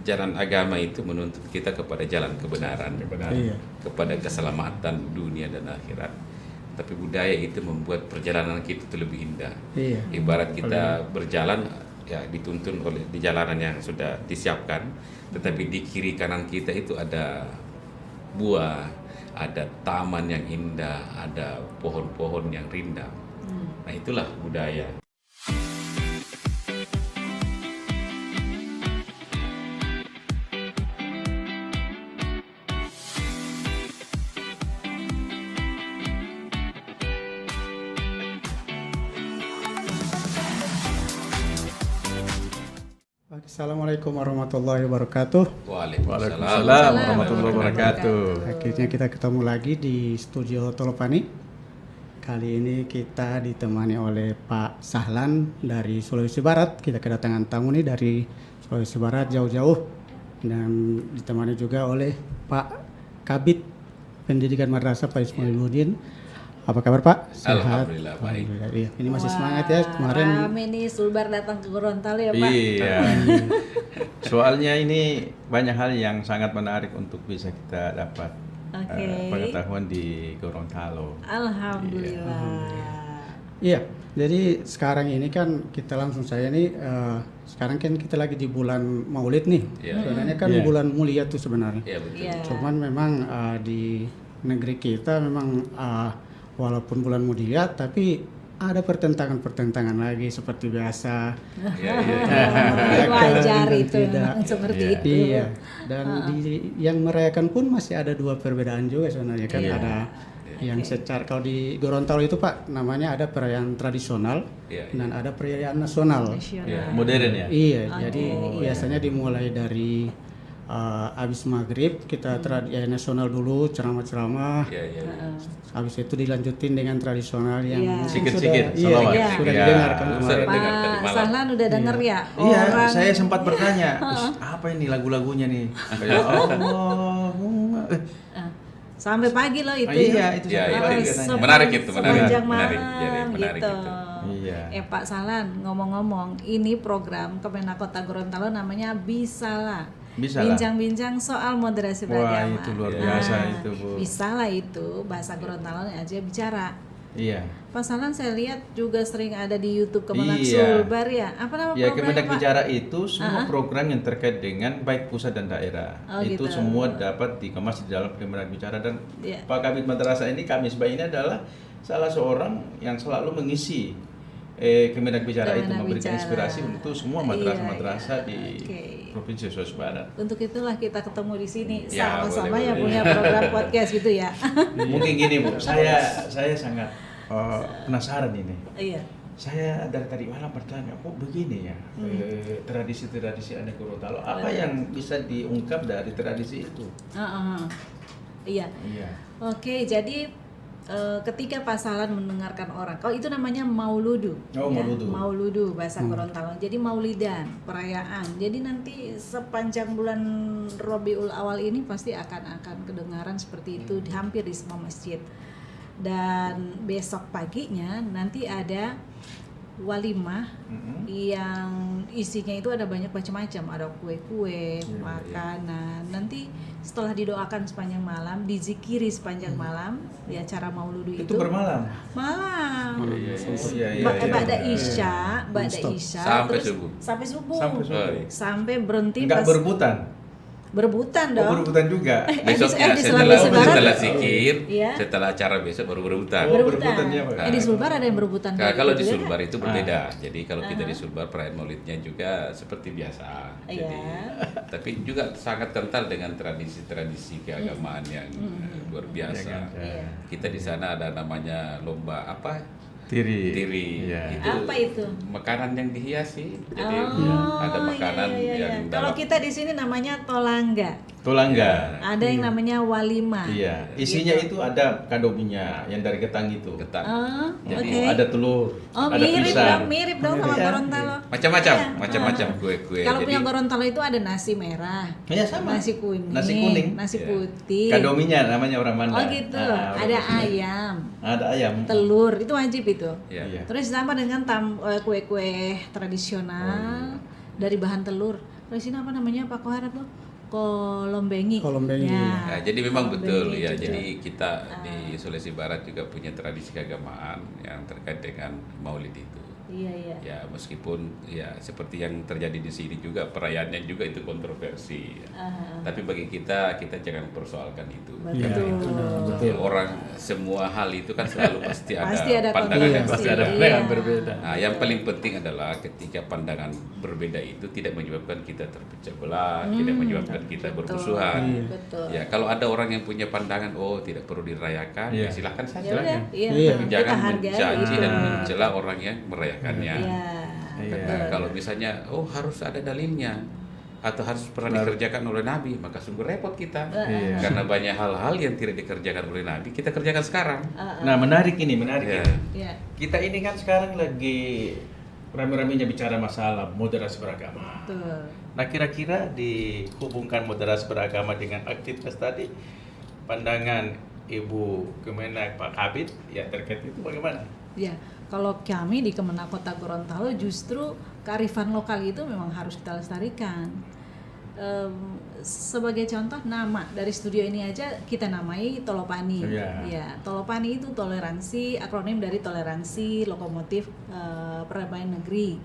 jalan agama itu menuntut kita kepada jalan kebenaran, Iya. kepada keselamatan dunia dan akhirat. Tapi budaya itu membuat perjalanan kita itu lebih indah. Iya. Ibarat kita berjalan ya dituntun oleh di jalanan yang sudah disiapkan, tetapi di kiri kanan kita itu ada buah, ada taman yang indah, ada pohon-pohon yang rindang. Nah, itulah budaya. Assalamualaikum warahmatullahi wabarakatuh. Waalaikumsalam. Warahmatullahi wabarakatuh. Akhirnya kita ketemu lagi di studio Tolopani. Kali ini kita ditemani oleh Pak Sahlan dari Sulawesi Barat. Kita kedatangan tamu nih dari Sulawesi Barat jauh-jauh, dan ditemani juga oleh Pak Kabid Pendidikan Madrasah Pak Ismailuddin. Apa kabar Pak? Sehat? Alhamdulillah baik. Alhamdulillah, iya. Ini masih semangat ya kemarin. Rame nih Sulbar datang ke Gorontalo ya Pak. Iya. Soalnya ini banyak hal yang sangat menarik untuk bisa kita dapat pengetahuan di Gorontalo. Alhamdulillah. Iya, jadi sekarang ini kan kita langsung saya nih, sekarang kan kita lagi di bulan Maulid nih. Iya. Sebenarnya kan Iya. bulan mulia tuh sebenarnya. Iya betul. Iya. Cuman memang di negeri kita memang walaupun bulan mulia, tapi ada pertentangan-pertentangan lagi seperti biasa. Iya. Wajar dan itu tidak. memang seperti Iya. itu. Iya, dan yang merayakan pun masih ada dua perbedaan juga sebenarnya kan. Iya. Ada yang secara, kalau di Gorontalo itu Pak namanya ada perayaan tradisional Iya. dan ada perayaan nasional. Nasional. Modern ya? Iya, Oke, jadi biasanya dimulai dari habis maghrib kita nasional dulu, ceramah-ceramah. Iya, iya. Habis itu dilanjutin dengan tradisional yang Iya. mungkin Sikit-sikit, sudah, salawat. iya, sudah Iya. didengarkan Sudah kemarin. dengar tadi Pak malam. Sahlan udah denger ya? Iya, Orang saya sempat bertanya, apa ini lagu-lagunya nih? Kayak Allahumma. sampai pagi loh itu. Iya, itu Iya, sampai itu. pagi katanya. Menarik itu, menarik. Sepanjang Menarik. malam Jadi, menarik gitu. itu. Iya. Pak Sahlan, ngomong-ngomong, ini program Kemenak Kota Gorontalo namanya Bisalah. Bisalah. Bincang-bincang soal moderasi Wah, beragama. itu luar biasa itu, Bu. Bisalah itu bahasa Gorontalo aja bicara. Iya. Pak Sahlan saya lihat juga sering ada di YouTube Kemenak Iya. Sulbar ya. Apa nama Ya, programnya Kemenak Pak? Bicara itu semua program yang terkait dengan baik pusat dan daerah. Oh, itu gitu. semua dapat dikemas di dalam Kemenak Bicara, dan Iya. Pak Kabid Madrasah ini, kami ini adalah salah seorang yang selalu mengisi Kemenak Bicara itu, Kemenak memberikan Bicara. inspirasi untuk semua madrasah-madrasah Iya, di oke. Provinsi Sulawesi Barat. Untuk itulah kita ketemu di sini Ya, sama-sama boleh, yang boleh. punya program podcast gitu ya. Mungkin gini, Bu, saya sangat penasaran ini. Iya. Saya dari tadi malam bertanya, kok begini ya tradisi-tradisi anak Gorontalo? Apa yang bisa diungkap dari tradisi itu? Iya. Iya. Oke, jadi ketika Pak Sahlan mendengarkan orang, kalau itu namanya mauludu, Oh, mauludu. mauludu bahasa Gorontalo. Jadi maulidan, perayaan. Jadi nanti sepanjang bulan Rabiul Awal ini pasti akan kedengaran seperti itu di hampir di semua masjid. Dan besok paginya nanti ada walimah yang isinya itu ada banyak macam-macam, ada kue-kue, makanan. Nanti setelah didoakan sepanjang malam, dizikiri sepanjang malam di acara mauludu itu. Itu bermalam. Malam. Iya. Ba'da Isya, Sampai terus subuh. sampai subuh. Sampai subuh. Oh, iya. Sampai berhenti Enggak berebutan. berebutan Oh, dong. berebutan juga. Besoknya di setelah Sulawesi Barat. setelah zikir, Iya. setelah acara besok baru berebutan. Oh, Berebutan. berebutannya apa? Di Sulbar ada yang berebutan Nah, kayak kalau di gitu ya? Sulbar itu berbeda. Jadi kalau kita di Sulbar perayaan Maulidnya juga seperti biasa. Iya. Jadi tapi juga sangat kental dengan tradisi-tradisi keagamaan yang luar biasa. Iya. Kita di sana ada namanya lomba apa? Tiri. Itu Iya. Apa itu? makanan yang dihiasi. Jadi Oh, ada makanan iya. yang Kalau dalam kita di sini namanya tolangga. Tulangga. Ada yang namanya walimah. Iya. Isinya itu ada kadominya yang dari ketang itu. ketan. Oh, Jadi oke. Ada telur, Oh, ada mirip pisang. dong sama Iya. Gorontalo. Macam-macam, Iya. macam-macam kue-kue. Kalau punya Jadi Gorontalo itu ada nasi merah, Iya, sama. nasi kuning, Nasi kuning. nasi Iya. putih. Kadominya namanya orang Manda. Oh gitu. Ah, Ada orang sini. ayam, Ada ayam. telur, itu wajib itu. ya. Iya. Terus ditambah dengan kue-kue tradisional dari bahan telur. Kalau di sini apa namanya Pak Kohar tuh? Kolombengi. Kolombengi. Nah, jadi memang betul Kolombengi ya. juga. Jadi kita di Sulawesi Barat juga punya tradisi keagamaan yang terkait dengan Maulid itu. Iya, iya. Ya meskipun ya seperti yang terjadi di sini juga perayaannya juga itu kontroversi. Tapi bagi kita jangan persoalkan itu. Betul. Ya, orang semua hal itu kan selalu pasti ada pandangan kontroversi. yang Pasti ada berbeda. pandangan berbeda. Nah, yang paling penting adalah ketika pandangan berbeda itu tidak menyebabkan kita terpecah belah, tidak menyebabkan kita bermusuhan. Betul. Ya, kalau ada orang yang punya pandangan tidak perlu dirayakan, ya Iya. silahkan Ya saja. udah, iya. Iya. Tapi Kita jangan hargai mencaci itu. dan mencela orang yang merayakannya. Iya. Karena kalau misalnya harus ada dalilnya atau harus pernah dikerjakan oleh Nabi, maka sungguh repot kita. Iya. Karena banyak hal-hal yang tidak dikerjakan oleh Nabi, kita kerjakan sekarang. Nah, menarik ini. Ya. Iya. Kita ini kan sekarang lagi rame-ramenya bicara masalah moderasi beragama. Betul. Nah, kira-kira dihubungkan moderasi beragama dengan aktivitas tadi, pandangan Ibu Kemenak Pak Kabid ya terkait itu bagaimana? Ya, kalau kami di Kemenak Kota Gorontalo justru kearifan lokal itu memang harus kita lestarikan. Sebagai contoh nama dari studio ini aja kita namai Tolopani. Iya. Ya, Tolopani itu toleransi, akronim dari toleransi lokomotif perdamaian negeri.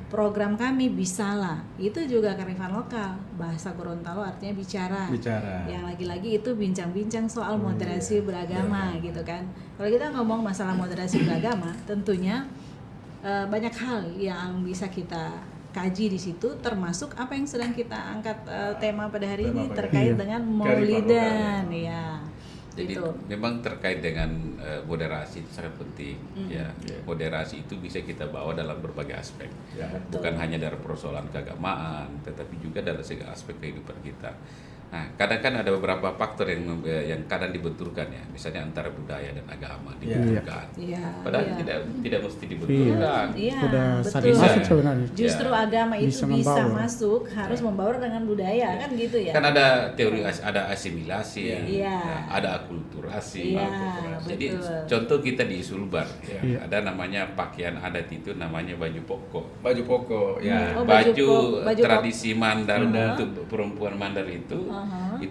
Program kami Bisalah itu juga kearifan lokal, bahasa Gorontalo artinya bicara. Bicara. Yang lagi-lagi itu bincang-bincang soal moderasi beragama gitu kan. Kalau kita ngomong masalah moderasi beragama, tentunya banyak hal yang bisa kita kaji di situ, termasuk apa yang sedang kita angkat tema pada hari ini terkait dengan Maulidan, ya. Jadi Gitu. memang terkait dengan moderasi itu sangat penting. Ya, moderasi itu bisa kita bawa dalam berbagai aspek. Ya. Bukan hanya dari persoalan keagamaan, tetapi juga dalam segala aspek kehidupan kita. Nah, kadang kan ada beberapa faktor yang kadang dibenturkan ya, misalnya antara budaya dan agama dibenturkan. Iya. Padahal Iya. tidak mesti dibenturkan. Iya, Udah betul. saling masuk sebenarnya. Justru Ya. agama itu Bisa bisa membaur. masuk, harus membaur dengan budaya, kan gitu ya. Kan ada teori ada asimilasi, Iya. ada akulturasi. Iya, Jadi betul. contoh kita di Sulbar, Iya. ada namanya pakaian adat itu namanya baju pokok. Baju pokok ya. Oh, baju baju baju tradisi Mandar untuk perempuan Mandar itu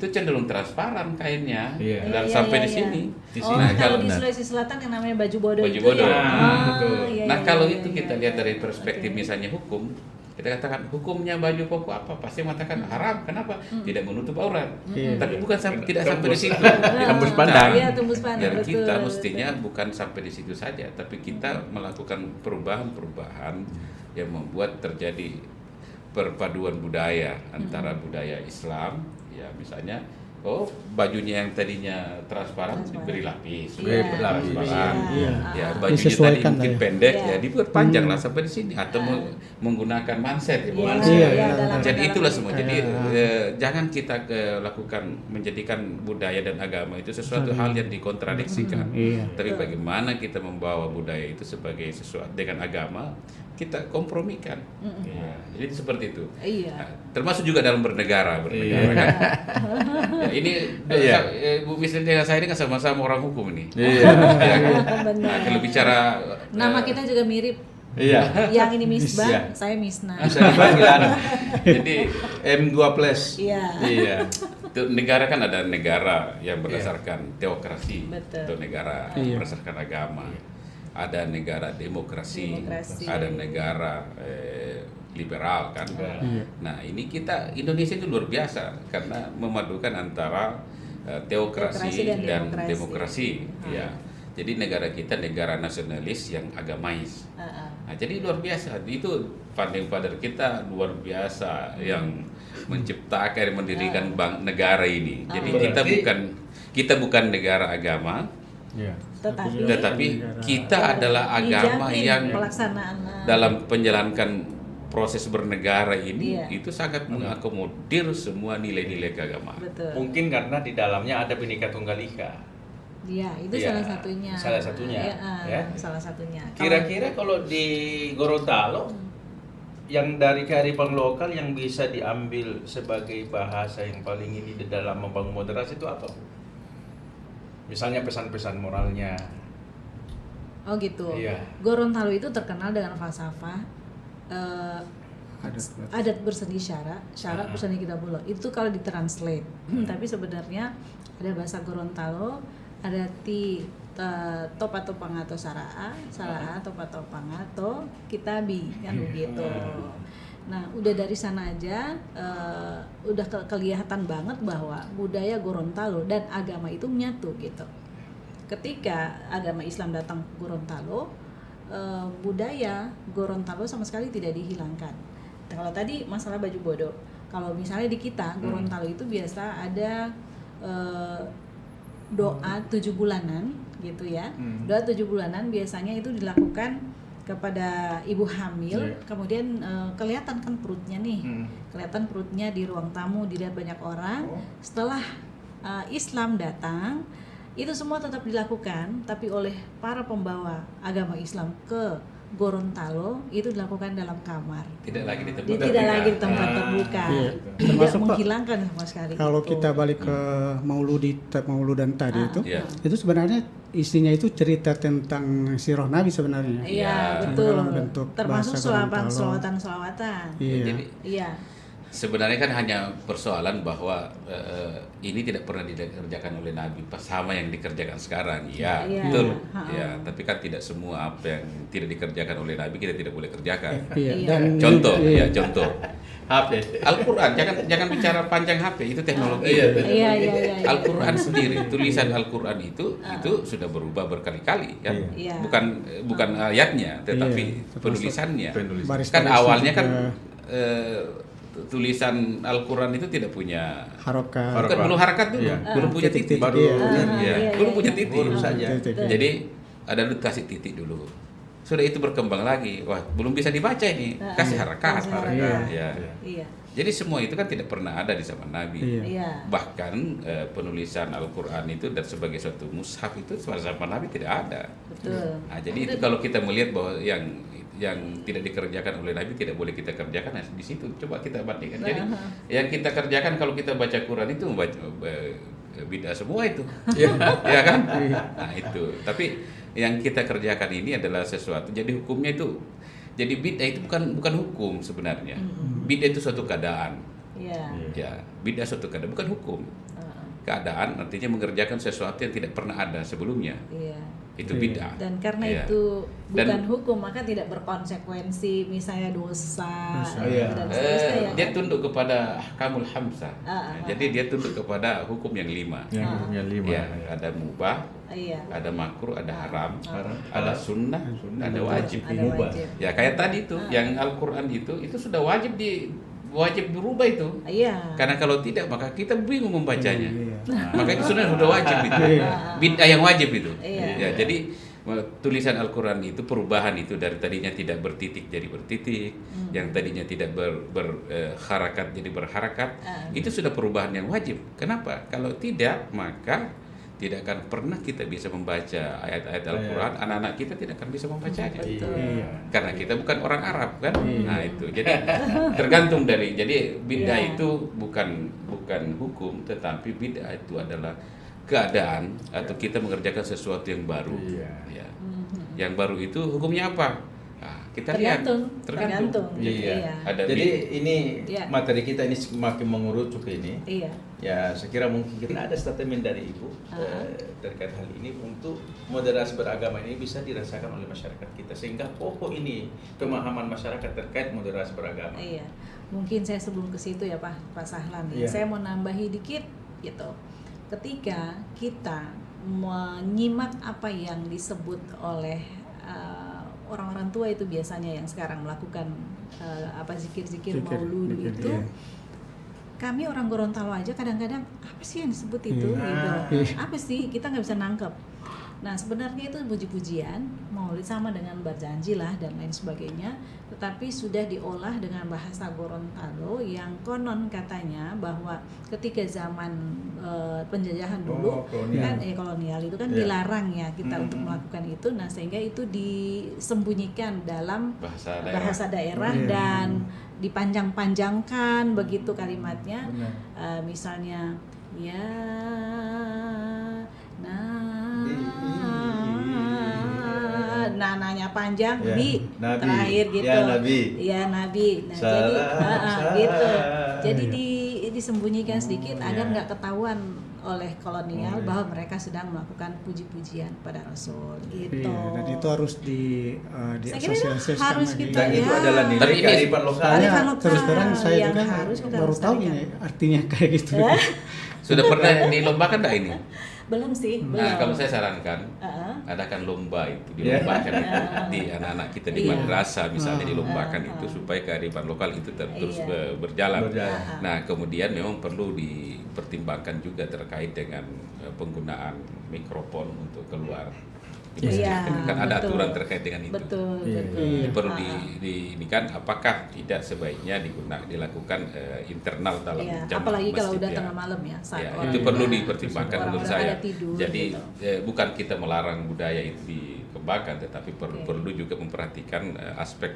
cenderung transparan kainnya Iya. dan Iya, sampai iya, di iya. sini. Di Oh, sini. Nah, kalau di kalau- Sulawesi Selatan yang namanya baju bodoh Baju itu bodoh. ya. Betul. Iya, Nah iya, kalau iya, itu iya, kita iya. lihat dari perspektif misalnya hukum, kita katakan hukumnya baju pokok apa? Pasti mengatakan haram. Kenapa? Tidak menutup aurat. Tapi bukan tidak sampai di situ. Tembus pandang. Iya, tembus pandang. Dan betul, kita betul. mestinya bukan sampai di situ saja, tapi kita melakukan perubahan-perubahan yang membuat terjadi perpaduan budaya antara budaya Islam, ya misalnya bajunya yang tadinya transparan diberi lapis, Iya, transparan. iya. Ya bajunya tadi Disesuaikan mungkin lah ya. pendek, Iya. ya dibuat panjang lah sampai di sini atau menggunakan manset ya, Iya, manset. Iya, iya, dalam- Jadi dalam- itulah semua. Jadi Iya. jangan kita lakukan menjadikan budaya dan agama itu sesuatu hal yang dikontradiksikan. Iya. Tapi bagaimana kita membawa budaya itu sebagai sesuatu dengan agama, kita kompromikan. Ya, jadi seperti itu. Iya. Nah, termasuk juga dalam bernegara kan. Ya, ini Iya. Bu Misrin dengan saya ini kan sama-sama orang hukum ini. Iya. Ya, Benar. nah, kalau bicara Nama kita juga mirip. Iya. Yang ini Misbah, Iya. saya Misna. Bisa dipanggil anu. jadi M2 plus. Iya. Iya. itu negara kan ada negara yang berdasarkan teokrasi, Betul. atau negara Iya. berdasarkan agama. Ada negara demokrasi, ada negara liberal kan. Nah ini Indonesia itu luar biasa karena memadukan antara teokrasi Teokrasi dan dan demokrasi. demokrasi. Ya, jadi negara kita negara nasionalis yang agamais. Nah, jadi luar biasa. Itu founding father kita luar biasa yang menciptakan, mendirikan negara ini. Jadi kita bukan negara agama. Iya. Tetapi kita adalah agama dijamin yang pelaksanaan dalam menjalankan proses bernegara ini Iya. itu sangat mengakomodir semua nilai-nilai keagamaan. betul. Mungkin karena di dalamnya ada Bhinneka Tunggal Ika. Iya, itu Iya, salah satunya. salah satunya, Iya, ya. salah satunya. Kira-kira kalau di Gorontalo yang dari kearifan lokal yang bisa diambil sebagai bahasa yang paling ini di dalam membangun moderasi itu apa? Misalnya pesan-pesan moralnya. Oh gitu. Iya. Gorontalo itu terkenal dengan falsafah adat berseni syarak berseni Kidabolo itu kalau ditranslate. Tapi sebenarnya ada bahasa Gorontalo, ada topato pangato saraa topato pangato kitabi kan begitu. Nah, udah dari sana aja udah kelihatan banget bahwa budaya Gorontalo dan agama itu menyatu gitu. Ketika agama Islam datang ke Gorontalo, budaya Gorontalo sama sekali tidak dihilangkan. Kalau tadi masalah baju bodo, kalau misalnya di kita Gorontalo itu biasa ada doa 7 bulanan gitu ya. Doa 7 bulanan biasanya itu dilakukan kepada ibu hamil, kemudian kelihatan kan perutnya nih, kelihatan perutnya di ruang tamu dilihat banyak orang. Setelah Islam datang, itu semua tetap dilakukan, tapi oleh para pembawa agama Islam ke Gorontalo itu dilakukan dalam kamar. Tidak lagi di tempat Dia terbuka. tidak lagi di tempat terbuka. Iya. Tidak Termasuk, Pak, menghilangkan sama sekali. Kalau gitu. kita balik ke Mauludan tadi Iya. itu sebenarnya isinya itu cerita tentang sirah Nabi sebenarnya. Iya, Ya. betul. Dalam bentuk Termasuk bahasa Gorontalo. selawatan-selawatan. Iya. Jadi Iya. sebenarnya kan hanya persoalan bahwa ini tidak pernah dikerjakan oleh Nabi, pas sama yang dikerjakan sekarang. Ya, Iya. betul. Ha. Ya, tapi kan tidak semua apa yang tidak dikerjakan oleh Nabi kita tidak boleh kerjakan. Iya. Iya. Dan Contoh, iya. ya contoh. HP. Al-Quran, jangan bicara panjang HP, itu teknologi. Iya. Al-Quran sendiri, tulisan Al-Quran itu sudah berubah berkali-kali kan. Iya. Bukan ayatnya, tetapi Iya, penulisannya. Baris-baris Kan awalnya kan juga tulisan Al-Quran itu tidak punya harokat. bukan belum harakat dulu, Iya. belum punya titik. Baru Iya. Iya, belum punya titik. Huruf saja. Titik. Jadi ada lu kasih titik dulu. Sudah itu berkembang lagi. Wah, belum bisa dibaca ini. Kasih harakat. Kasih harakat. Iya. Iya. Jadi semua itu kan tidak pernah ada di zaman Nabi. Iya. Iya. Bahkan penulisan Al-Quran itu dan sebagai suatu mushaf itu pada zaman Nabi tidak ada. Betul. Nah, jadi itu kalau kita melihat bahwa yang tidak dikerjakan oleh Nabi tidak boleh kita kerjakan, nah, di situ coba kita bandingkan. Jadi yang kita kerjakan kalau kita baca Quran itu membaca bid'ah semua itu. Ya kan? Nah, itu. Tapi yang kita kerjakan ini adalah sesuatu. Jadi hukumnya itu, jadi bid'ah itu bukan hukum sebenarnya. Bid'ah itu suatu keadaan. Iya. Ya, bid'ah suatu keadaan bukan hukum. Keadaan artinya mengerjakan sesuatu yang tidak pernah ada sebelumnya. Iya. Itu bid'ah. Dan karena Iya. itu bukan Dan- hukum, maka tidak berkonsekuensi, misalnya dosa Iya. dan seterusnya ya. Dia kan? tunduk kepada ahkamul hamsah. Ah, Jadi dia tunduk kepada hukum yang 5. Yang hukumnya 5. Ya, ada mubah, Iya. ada makruh, ada haram, Haram. ada sunnah, ada wajib. Ada Mubah. wajib. Ya kayak tadi itu, yang Al-Quran itu sudah wajib berubah itu. Iya. Karena kalau tidak maka kita bingung membacanya. Iya. Maka itu sudah wajib itu. Iya. Bid'ah yang wajib itu. Iya. Ya, jadi tulisan Al-Quran itu perubahan itu dari tadinya tidak bertitik jadi bertitik, yang tadinya tidak berharakat jadi berharakat, itu sudah perubahan yang wajib. Kenapa? Kalau tidak maka tidak akan pernah kita bisa membaca ayat-ayat Al-Quran, anak-anak kita tidak akan bisa membacanya. Iya. Karena kita bukan orang Arab kan. Nah, itu. Jadi tergantung dari, jadi bid'ah Iya. itu bukan hukum, tetapi bid'ah itu adalah keadaan atau kita mengerjakan sesuatu yang baru. Iya. Ya. Yang baru itu hukumnya apa? Nah, kita lihat. Tergantung. Iya. Ada Jadi ini Iya. materi kita ini semakin mengerucut ke ini. Iya. Ya, saya kira mungkin kita ada statement dari Ibu terkait hal ini untuk moderasi beragama ini bisa dirasakan oleh masyarakat kita sehingga pokok ini pemahaman masyarakat terkait moderasi beragama. Iya. Mungkin saya sebelum ke situ ya Pak Sahlan ya. Iya. Saya mau nambahi dikit gitu. Ketika kita menyimak apa yang disebut oleh orang-orang tua itu biasanya yang sekarang melakukan zikir-zikir Zikir, maulud zikir, itu, iya. kami orang Gorontalo aja kadang-kadang apa sih yang disebut itu Iya. gitu, apa sih kita nggak bisa nangkep. Nah sebenarnya itu puji-pujian maulid sama dengan berjanji lah dan lain sebagainya, tetapi sudah diolah dengan bahasa Gorontalo yang konon katanya bahwa ketika zaman penjajahan dulu kolonial. kan kolonial itu kan Iya. dilarang ya kita untuk melakukan itu, nah sehingga itu disembunyikan dalam bahasa daerah Iya. dan dipanjang-panjangkan begitu kalimatnya. Benar. Misalnya ya Nanya panjang, Ya, Bi, Nabi. terakhir gitu. Ya, Nabi. Ya, Nabi. Nah, jadi Salam, gitu. salam. Jadi disembunyikan sedikit agar ya. nggak ketahuan oleh kolonial Iya. bahwa mereka sedang melakukan puji-pujian pada Rasul gitu. Iya, dan itu harus Saya kira itu diasosiasikan harus lagi. kita Dan itu ya. adalah nilai Tapi ini- kearifan lokal. Soalnya Kearifan lokal terus terang saya yang juga harus kita baru tahu lestarikan. ini artinya kayak gitu. Sudah pernah dilombakan enggak ini? Belum sih, belum. Nah, kalau saya sarankan Heeh. adakan lomba itu, Ya. dilombakan itu di anak-anak kita di Iya. madrasah misalnya dilombakan Ah, itu supaya kearifan lokal itu terus Iya. berjalan. Berjalan. Nah, kemudian memang perlu dipertimbangkan juga terkait dengan penggunaan mikrofon untuk keluar di masjid. Iya, Kan ada betul. aturan terkait dengan itu. Betul, Iya, betul. Ini perlu Ah, ini kan apakah tidak sebaiknya dilakukan internal dalam iya. jam Apalagi kalau masjid, udah ya. tengah malam ya, saat Ya, orang itu perlu udah- dipertimbangkan orang menurut udah saya. pada tidur, Jadi gitu. bukan kita melarang budaya itu dikembangkan, tetapi Oke. perlu juga memperhatikan aspek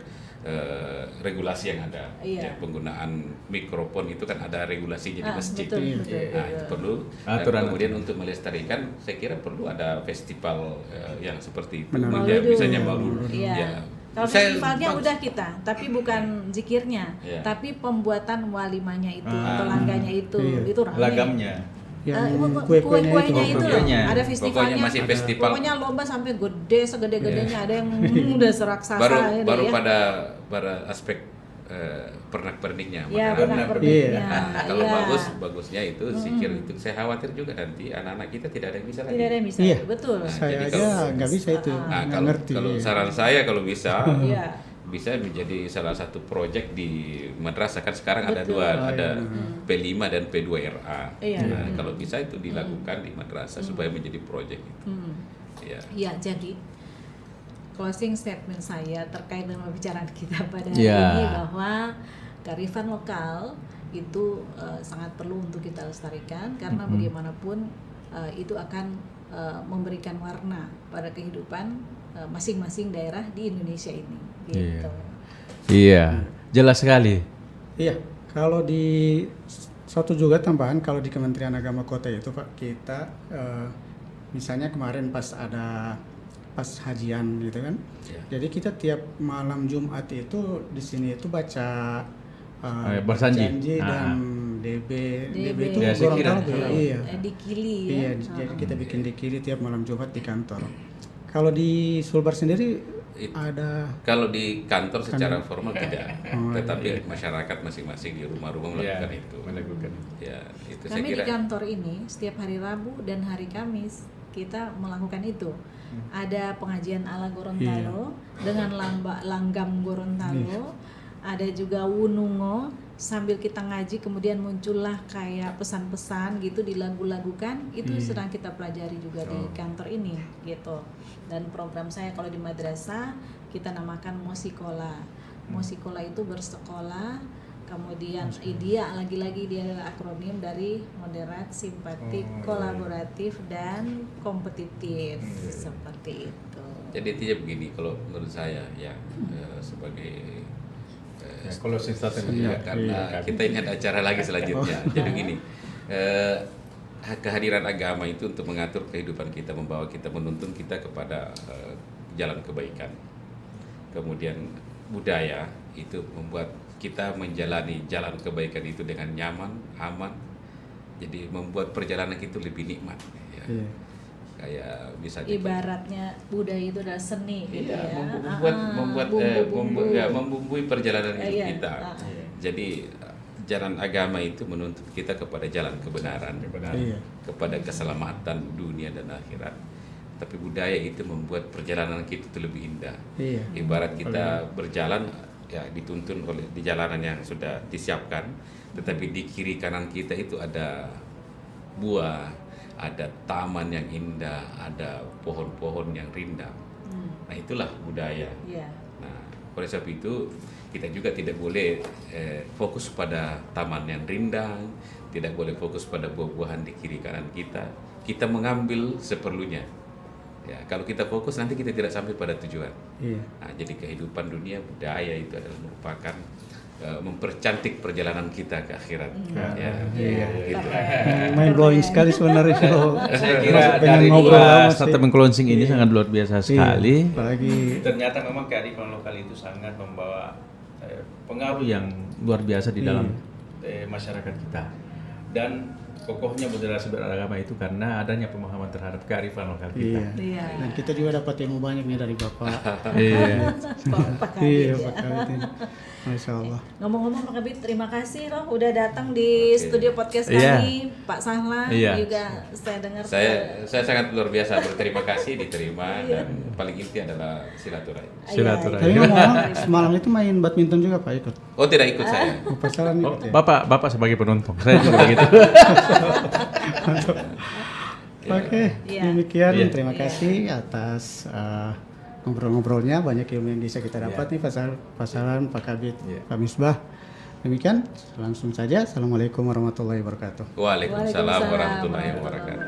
regulasi yang ada. Iya. Ya, penggunaan mikrofon itu kan ada regulasinya di masjid. Betul, Iya. betul, Nah, itu betul. perlu. Dan Aturan. kemudian untuk melestarikan, saya kira perlu ada festival yang seperti itu. Benar. Ya, Mauludun. misalnya Maulud. Iya. Ya. Kalau Saya- festivalnya bagus. udah kita, tapi bukan zikirnya, Iya. tapi pembuatan walimanya itu Ah. atau langganya itu, Iya. itu ramai. Lagamnya. Yang kue-kuenya kue-kuenya itu, Oh, loh. kue-kuenya. Ada Pokoknya festivalnya. masih festival. Pokoknya lomba sampai gede segede-gedenya, ada yang udah seraksasa baru ya. pada aspek pernak-perniknya. Ya, makanan. pernak-perniknya. Nah, kalau Iya. bagusnya itu zikir itu saya khawatir juga nanti anak-anak kita tidak ada yang bisa lagi. Tidak ada yang bisa. Iya. Betul. Nah, Saya jadi aja kalau- nggak bisa itu, Ah. Nah, nggak kalau ngerti. saran saya kalau bisa Iya. bisa menjadi salah satu proyek di madrasah kan sekarang ada Betul. dua, ada iya. P5 dan P2RA. Iya. Nah, kalau bisa itu dilakukan di madrasah supaya menjadi proyek itu. Hmm. Ya. Iya, jadi closing statement saya terkait dengan pembicaraan kita pada hari Ya. ini bahwa kearifan lokal itu sangat perlu untuk kita lestarikan karena bagaimanapun itu akan memberikan warna pada kehidupan masing-masing daerah di Indonesia ini. Gitu. Iya, jelas sekali. Iya, kalau di satu juga tambahan kalau di Kementerian Agama Kota itu Pak, kita misalnya kemarin pas hajian gitu kan. Ya. Jadi kita tiap malam Jumat itu di sini itu baca bersanji. janji Ah. dan DB itu Ya, saya kira. Gorontalo, iya. Di Kili ya. Iya, jadi kita bikin di kiri tiap malam Jumat di kantor. Kalau di Sulbar sendiri It- ada Kalau di kantor secara formal tidak, Oh, tetapi masyarakat masing-masing di rumah-rumah melakukan Iya, itu. melakukan. Ya, itu saya Kami kira. di kantor ini setiap hari Rabu dan hari Kamis kita melakukan itu. Ada pengajian ala Gorontalo dengan langgam Gorontalo, ada juga Wunungo sambil kita ngaji kemudian muncullah kayak pesan-pesan gitu dilagu-lagukan itu sedang kita pelajari juga di kantor ini gitu. Dan program saya kalau di madrasah kita namakan Mosikola. Mosikola itu bersekolah. Kemudian IDEA lagi-lagi dia adalah akronim dari moderat, simpatik, kolaboratif dan kompetitif seperti itu. Jadi intinya begini, kalau menurut saya ya sebagai Closing statement. ya, karena kita ini ada acara lagi selanjutnya. Jadi gini, kehadiran agama itu untuk mengatur kehidupan kita, membawa kita, menuntun kita kepada jalan kebaikan. Kemudian budaya itu membuat kita menjalani jalan kebaikan itu dengan nyaman, aman. Jadi membuat perjalanan itu lebih nikmat. Ya. Iya. Kayak misalnya Ibaratnya budaya itu adalah seni gitu iya, ya. membumbui perjalanan hidup Iya, kita. Jadi jalan agama itu menuntut kita kepada jalan kebenaran, Iya. kepada keselamatan dunia dan akhirat. Tapi budaya itu membuat perjalanan kita itu lebih indah. Iya. Ibarat kita berjalan ya dituntun oleh di jalanan yang sudah disiapkan, tetapi di kiri kanan kita itu ada buah, ada taman yang indah, ada pohon-pohon yang rindang. Nah, itulah budaya. Iya. Nah, oleh sebab itu kita juga tidak boleh fokus pada taman yang rindang, tidak boleh fokus pada buah-buahan di kiri kanan kita. Kita mengambil seperlunya. Ya, kalau kita fokus nanti kita tidak sampai pada tujuan. Iya. Nah, jadi kehidupan dunia budaya itu adalah merupakan mempercantik perjalanan kita ke akhirat. Ya, Iya. gitu. Main blowing sekali sebenarnya kalau Saya kira pengen dari ngobrol lama sih. statement closing ini sangat luar biasa sekali. Iya, apalagi ternyata memang kearifan lokal itu sangat membawa pengaruh yang Luar biasa di dalam masyarakat kita. Dan kokohnya moderasi beragama itu karena adanya pemahaman terhadap kearifan lokal kita. iya. Iya. Dan kita juga dapat ilmu banyak nih dari Bapak. Iya. Pak Kabit Iya, ya. Pak Kabit ini. Masya Allah. Ngomong-ngomong Pak Kabit, terima kasih loh udah datang di studio podcast Iya. kami. Pak Sahlan Iya. juga saya dengar Saya sangat luar biasa berterima kasih diterima dan paling inti adalah silaturahmi. Silaturahmi. Tapi ngomong semalam itu main badminton juga Pak ikut. Oh, tidak ikut saya. Bapak Salan Oh, ikut ya. Bapak sebagai penonton, saya juga begitu. Oke, Iya. demikian Iya. terima kasih atas ngobrol-ngobrolnya, banyak ilmu yang bisa kita dapat nih Pak Salan, Pak Kabit, Iya. Pak Misbah. Demikian langsung saja. Assalamualaikum warahmatullahi wabarakatuh. Waalaikumsalam warahmatullahi wabarakatuh.